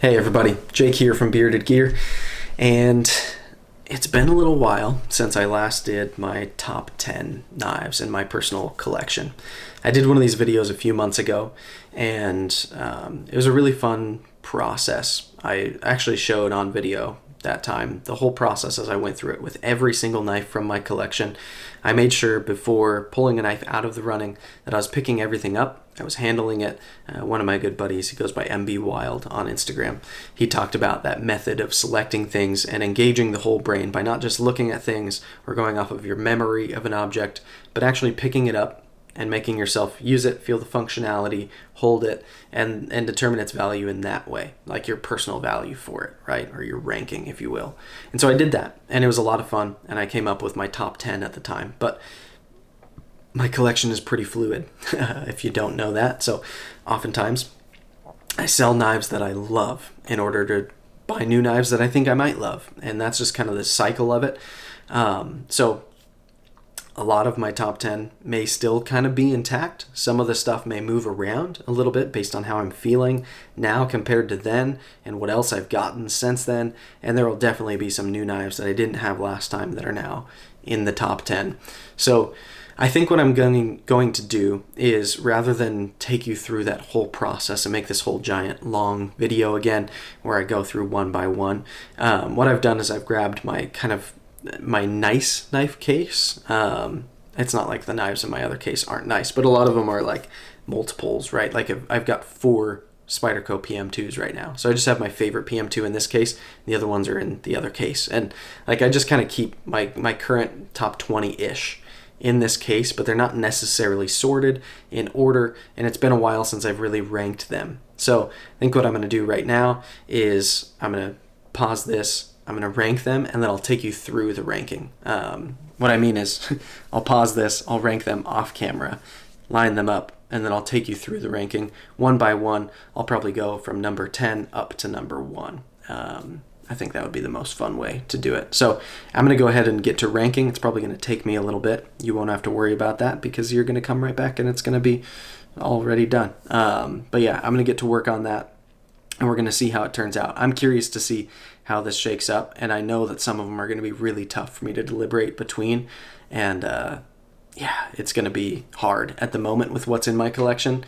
Hey everybody, Jake here from Bearded Gear, and it's been a little while since I last did my top 10 knives in my personal collection. I did one of these videos a few months ago, and it was a really fun process. I actually showed on video that time the whole process as I went through it with every single knife from my collection. I made sure before pulling a knife out of the running that I was picking everything up. I was handling it. One of my good buddies, he goes by MB Wild on Instagram, he talked about that method of selecting things and engaging the whole brain by not just looking at things or going off of your memory of an object, but actually picking it up and making yourself use it, feel the functionality, hold it, and determine its value in that way, like your personal value for it, right? Or your ranking, if you will. And so I did that, and it was a lot of fun, and I came up with my top 10 at the time. But my collection is pretty fluid, if you don't know that. So oftentimes, I sell knives that I love in order to buy new knives that I think I might love, and that's just kind of the cycle of it. So a lot of my top 10 may still kind of be intact. Some of the stuff may move around a little bit based on how I'm feeling now compared to then and what else I've gotten since then. And there will definitely be some new knives that I didn't have last time that are now in the top 10. So I think what I'm going to do is, rather than take you through that whole process and make this whole giant long video again where I go through one by one, what I've done is I've grabbed my nice knife case. It's not like the knives in my other case aren't nice, but a lot of them are like multiples, right? Like I've got 4 Spyderco PM2s right now. So I just have my favorite PM2 in this case. The other ones are in the other case. And like I just kind of keep my current top 20-ish in this case, but they're not necessarily sorted in order, and it's been a while since I've really ranked them. So I think what I'm going to do right now is I'm going to pause this, I'm going to rank them, and then I'll take you through the ranking. What I mean is I'll pause this, I'll rank them off camera, line them up, and then I'll take you through the ranking one by one. I'll probably go from number 10 up to number 1. I think that would be the most fun way to do it. So I'm going to go ahead and get to ranking. It's probably going to take me a little bit. You won't have to worry about that because you're going to come right back and it's going to be already done. But yeah, I'm going to get to work on that, and we're going to see how it turns out. I'm curious to see how this shakes up, and I know that some of them are going to be really tough for me to deliberate between, and yeah, it's going to be hard at the moment with what's in my collection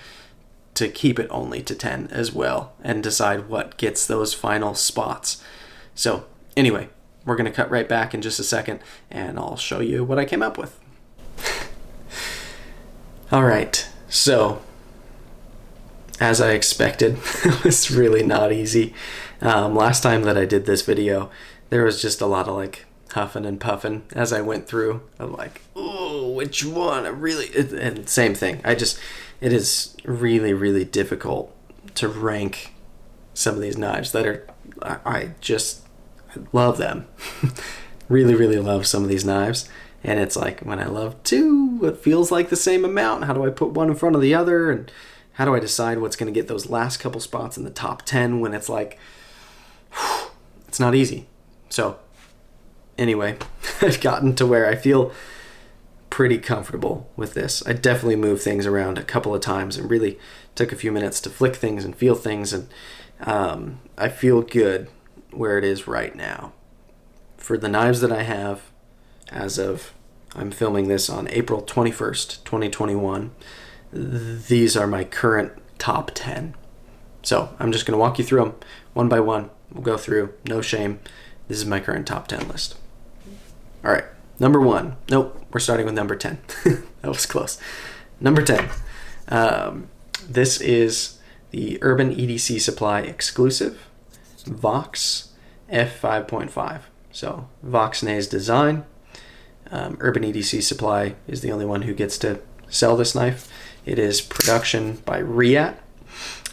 to keep it only to 10 as well and decide what gets those final spots. So anyway, we're going to cut right back in just a second, and I'll show you what I came up with. All right, so as I expected, it was really not easy. Last time that I did this video, there was just a lot of like huffing and puffing as I went through. I'm like, oh, which one? And same thing. It is really, really difficult to rank some of these knives that are, I love them. Really, really love some of these knives. And it's like, when I love 2, it feels like the same amount. How do I put one in front of the other? And how do I decide what's going to get those last couple spots in the top 10 when it's like, it's not easy. So anyway, I've gotten to where I feel pretty comfortable with this. I definitely moved things around a couple of times and really took a few minutes to flick things and feel things. And I feel good where it is right now. For the knives that I have as of, I'm filming this on April 21st, 2021, these are my current top 10. So I'm just going to walk you through them one by one. We'll go through, no shame. This is my current top 10 list. All right, number 1. Nope, we're starting with number 10. That was close. Number 10. This is the Urban EDC Supply exclusive Vox F5.5. So Voxnay's design. Urban EDC Supply is the only one who gets to sell this knife. It is production by Reate,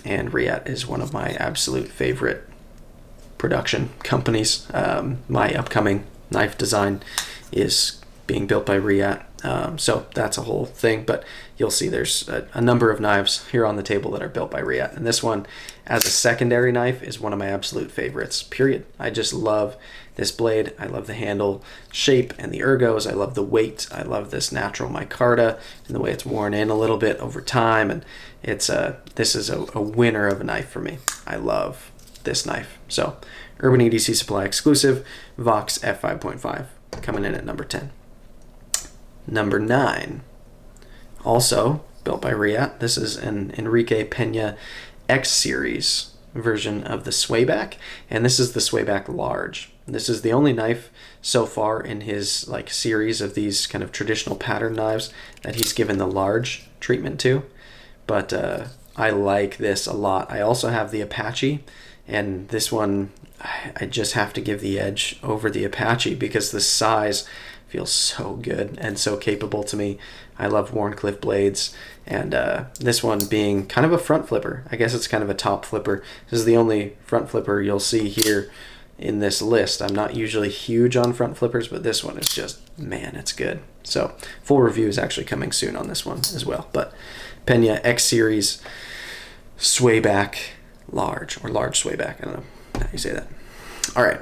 and Reate is one of my absolute favorite production companies. My upcoming knife design is being built by Reate, so that's a whole thing, but you'll see there's a number of knives here on the table that are built by Reate, and this one as a secondary knife is one of my absolute favorites, period. I just love this blade. I love the handle shape and the ergos. I love the weight. I love this natural micarta and the way it's worn in a little bit over time, and this is a winner of a knife for me. I love this knife. So Urban EDC Supply exclusive, Vox f5.5, coming in at number 10. Number 9, also built by Riat. This is an Enrique Pena X series version of the swayback, and this is the swayback large. This is the only knife so far in his like series of these kind of traditional pattern knives that he's given the large treatment to, but I like this a lot. I also have the Apache, and this one I just have to give the edge over the Apache because the size feels so good and so capable to me. I love Wharncliffe blades, and this one being kind of a front flipper. I guess it's kind of a top flipper. This is the only front flipper you'll see here in this list. I'm not usually huge on front flippers, but this one is just, man, it's good. So full review is actually coming soon on this one as well. But Pena X Series swayback large, or large swayback. I don't know how you say that. All right,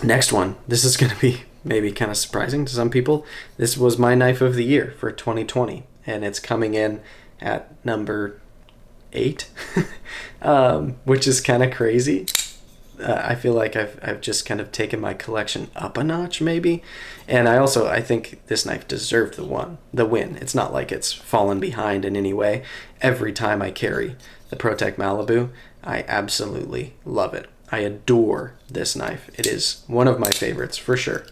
next one. This is going to be maybe kind of surprising to some people. This was my knife of the year for 2020, and it's coming in at number 8, which is kind of crazy. I feel like I've just kind of taken my collection up a notch, maybe. And I think this knife deserved the win. It's not like it's fallen behind in any way. Every time I carry the ProTech Malibu, I absolutely love it. I adore this knife. It is one of my favorites for sure.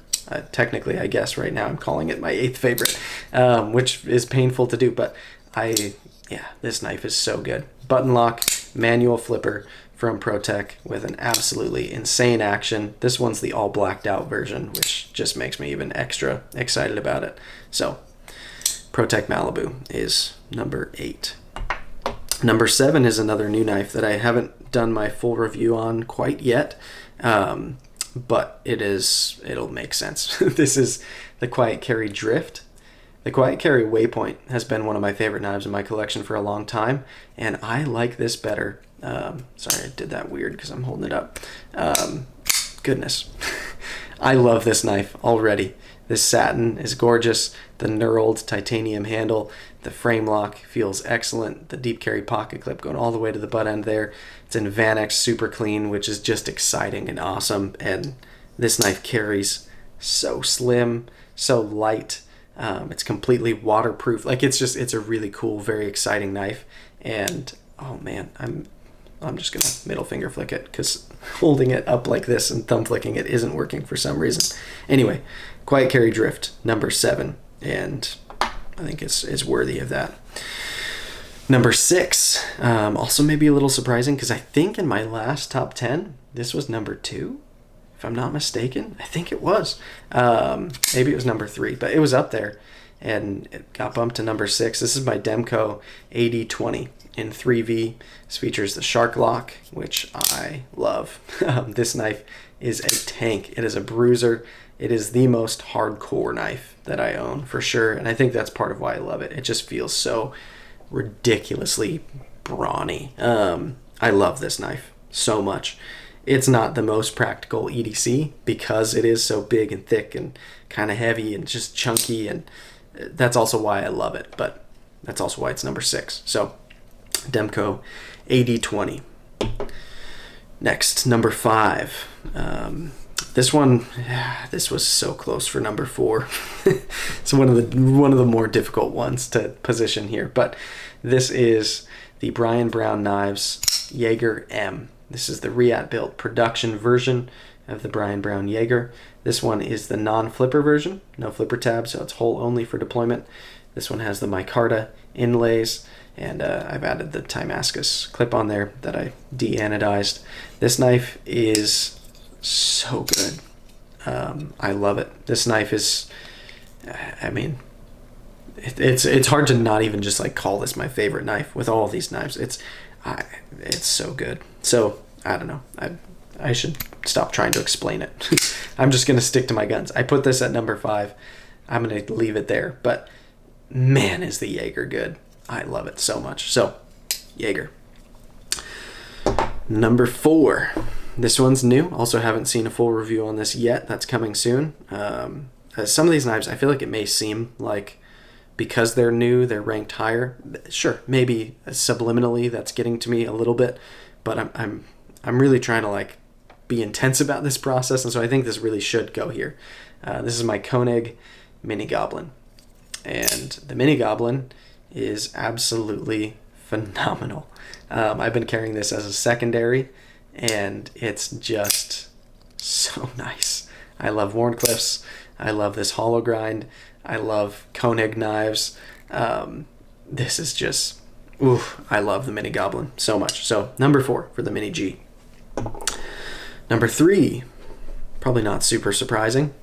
Technically, I guess right now I'm calling it my 8th favorite, which is painful to do, but this knife is so good. Button lock, manual flipper from ProTech with an absolutely insane action. This one's the all blacked out version, which just makes me even extra excited about it. So ProTech Malibu is number 8. Number 7 is another new knife that I haven't done my full review on quite yet, but it'll make sense. This is the Quiet Carry Drift. The Quiet Carry Waypoint has been one of my favorite knives in my collection for a long time, and I like this better. Sorry, I did that weird because I'm holding it up. Goodness. I love this knife already. This satin is gorgeous. The knurled titanium handle, the frame lock feels excellent. The deep carry pocket clip going all the way to the butt end there. It's in Vanex Super Clean, which is just exciting and awesome. And this knife carries so slim, so light. It's completely waterproof. Like it's a really cool, very exciting knife. And oh man, I'm just gonna middle finger flick it because holding it up like this and thumb flicking it isn't working for some reason. Anyway, Quiet Carry Drift, number 7, and I think it's worthy of that. Number 6, also maybe a little surprising because I think in my last top 10, this was number 2, if I'm not mistaken. I think it was. Maybe it was number 3, but it was up there, and it got bumped to number 6. This is my Demco AD20 in 3V. This features the shark lock, which I love. This knife is a tank. It is a bruiser. It is the most hardcore knife that I own for sure, and I think that's part of why I love it. It just feels so ridiculously brawny. I love this knife so much. It's not the most practical EDC because it is so big and thick and kind of heavy and just chunky, and that's also why I love it, but that's also why it's number 6. So Demco AD20. Next, number 5. This was so close for number 4. It's one of the more difficult ones to position here, but this is the Brian Brown Knives Jaeger M. This is the Riat built production version of the Brian Brown Jaeger. This one is the non-flipper version, no flipper tab, so it's hole only for deployment. This one has the micarta inlays, and I've added the Timascus clip on there that I de-anodized. This knife is so good. I love it. This knife is, it's hard to not even just like call this my favorite knife with all of these knives. It's so good. So I don't know. I should stop trying to explain it. I'm just gonna stick to my guns. I put this at number 5. I'm gonna leave it there. But man, is the Jaeger good. I love it so much. So Jaeger. Number 4. This one's new. Also haven't seen a full review on this yet. That's coming soon. Some of these knives, I feel like it may seem like because they're new, they're ranked higher. Sure, maybe subliminally that's getting to me a little bit, but I'm really trying to like be intense about this process, and so I think this really should go here. This is my Koenig Mini Goblin, and the Mini Goblin is absolutely phenomenal. I've been carrying this as a secondary, and it's just so nice. I love Wharncliffes. I love this hollow grind. I love Koenig knives. This is just, I love the Mini Goblin so much. So number 4 for the Mini G. Number 3, probably not super surprising,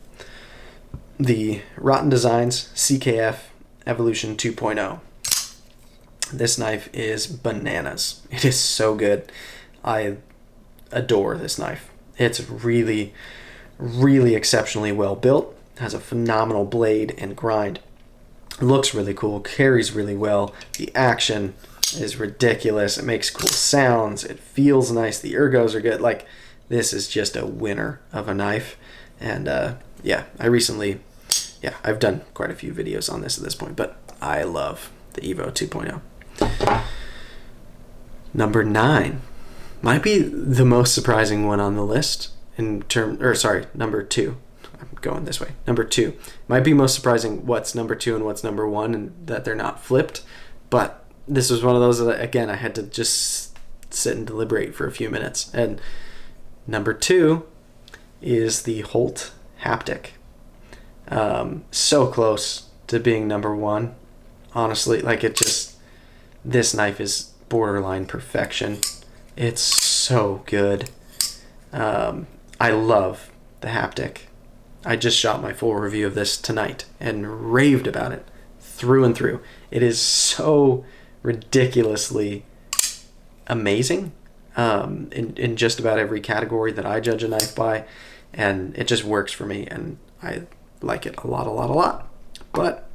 the Rotten Designs CKF Evolution 2.0. This knife is bananas. It is so good. I adore this knife. It's really, really exceptionally well built. Has a phenomenal blade and grind. Looks really cool, carries really well. The action is ridiculous. It makes cool sounds. It feels nice. The ergos are good. Like, this is just a winner of a knife. And I've done quite a few videos on this at this point, but I love the Evo 2.0. Number 9 might be the most surprising one on the list number 2. I'm going this way. Number 2 might be most surprising what's number 2 and what's number 1, and that they're not flipped. But this was one of those that, again, I had to just sit and deliberate for a few minutes. And number 2 is the Holt Haptic. So close to being number 1. Honestly, like, this knife is borderline perfection. It's so good. I love the Haptic. I just shot my full review of this tonight and raved about it through and through. It is so ridiculously amazing in just about every category that I judge a knife by, and it just works for me, and I like it a lot. But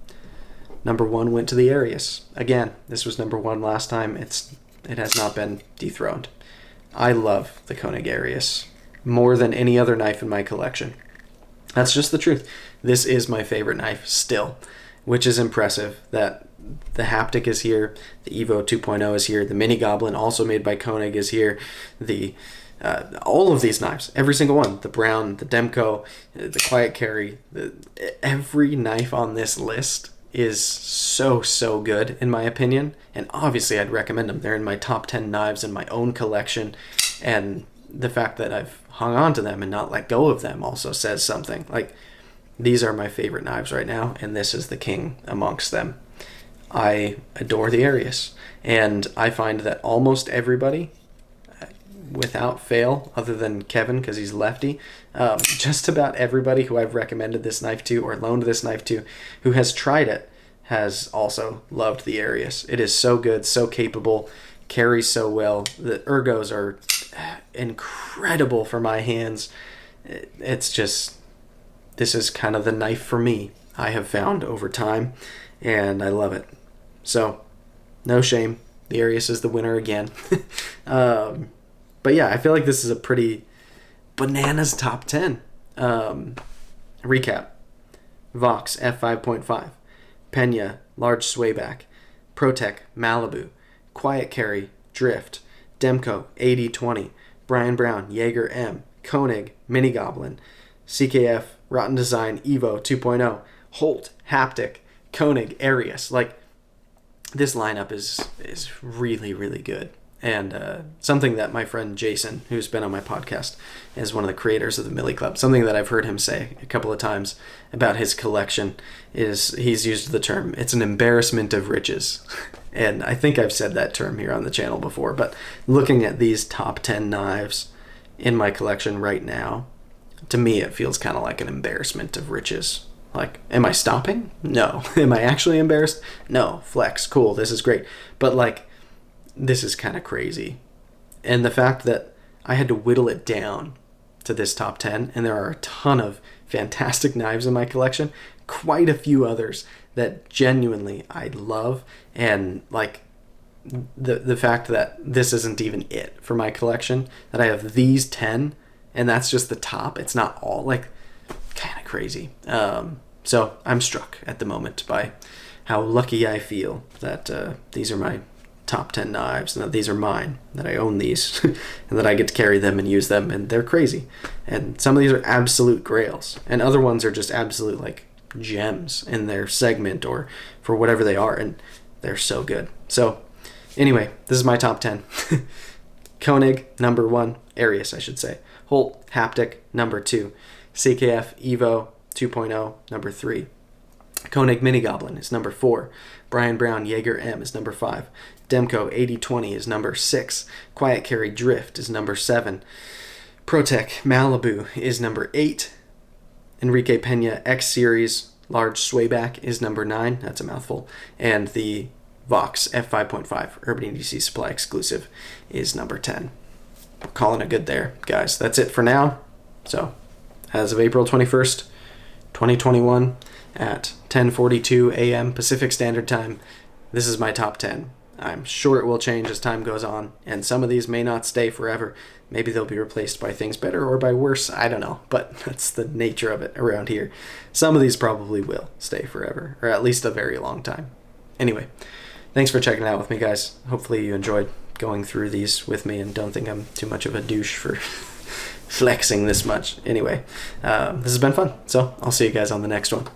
number 1 went to the Arius. Again, this was number 1 last time. It has not been dethroned. I love the Koenig Arius more than any other knife in my collection. That's just the truth. This is my favorite knife still, which is impressive that the Haptic is here, the Evo 2.0 is here, the Mini Goblin, also made by Koenig, is here, all of these knives, every single one, the Brown, the Demko, the Quiet Carry, every knife on this list is so good in my opinion, and obviously I'd recommend them. They're in my top 10 knives in my own collection, and the fact that I've hung on to them and not let go of them also says something. Like, these are my favorite knives right now, and this is the king amongst them. I adore the Arius, and I find that almost everybody, without fail, other than Kevin because he's lefty, just about everybody who I've recommended this knife to or loaned this knife to who has tried it has also loved the Arius. It is so good, so capable, carries so well. The ergos are incredible for my hands. It's just, this is kind of the knife for me, I have found over time, and I love it. So, no shame. The Arius is the winner again. But yeah, I feel like this is a pretty bananas top 10. Recap. Vox f5.5. Pena large swayback. Protec Malibu. Quiet Carry Drift. Demko 8020. Brian Brown Jaeger M. Koenig Mini Goblin. CKF Rotten Design Evo 2.0. Holt Haptic. Koenig Arius. Like, this lineup is really good. And something that my friend Jason, who's been on my podcast, is one of the creators of the Millie Club, something that I've heard him say a couple of times about his collection is he's used the term, it's an embarrassment of riches. And I think I've said that term here on the channel before, but looking at these top 10 knives in my collection right now, to me it feels kind of like an embarrassment of riches. Like, am I stopping? No. Am I actually embarrassed? No. Flex. Cool. This is great. But like, this is kind of crazy. And the fact that I had to whittle it down to this top 10, and there are a ton of fantastic knives in my collection, quite a few others that genuinely I love, and like the fact that this isn't even it for my collection, that I have these 10 and that's just the top, it's not all, like, kind of crazy. So I'm struck at the moment by how lucky I feel that these are my top 10 knives, and that these are mine, that I own these, and that I get to carry them and use them, and they're crazy. And some of these are absolute grails, and other ones are just absolute like gems in their segment or for whatever they are, and they're so good. So anyway, this is my top 10. Koenig, NumberOne, Arius, I should say. Holt, Haptic, NumberTwo. CKF, Evo, 2.0, NumberThree. Koenig Mini Goblin is NumberFour. Brian Brown Jaeger M is NumberFive. Demko 8020 is NumberSix. Quiet Carry Drift is NumberSeven. Protec Malibu is NumberEight. Enrique Pena X Series Large Swayback is NumberNine. That's a mouthful. And the Vox F5.5 Urban EDC Supply Exclusive is NumberTen. We're calling it good there, guys. That's it for now. So, as of April 21st, 2021, at 10:42 a.m. Pacific Standard Time, this is my top 10. I'm sure it will change as time goes on, and some of these may not stay forever. Maybe they'll be replaced by things better or by worse. I don't know, but that's the nature of it around here. Some of these probably will stay forever, or at least a very long time. Anyway, thanks for checking it out with me, guys. Hopefully you enjoyed going through these with me and don't think I'm too much of a douche for flexing this much. Anyway, this has been fun, so I'll see you guys on the next one.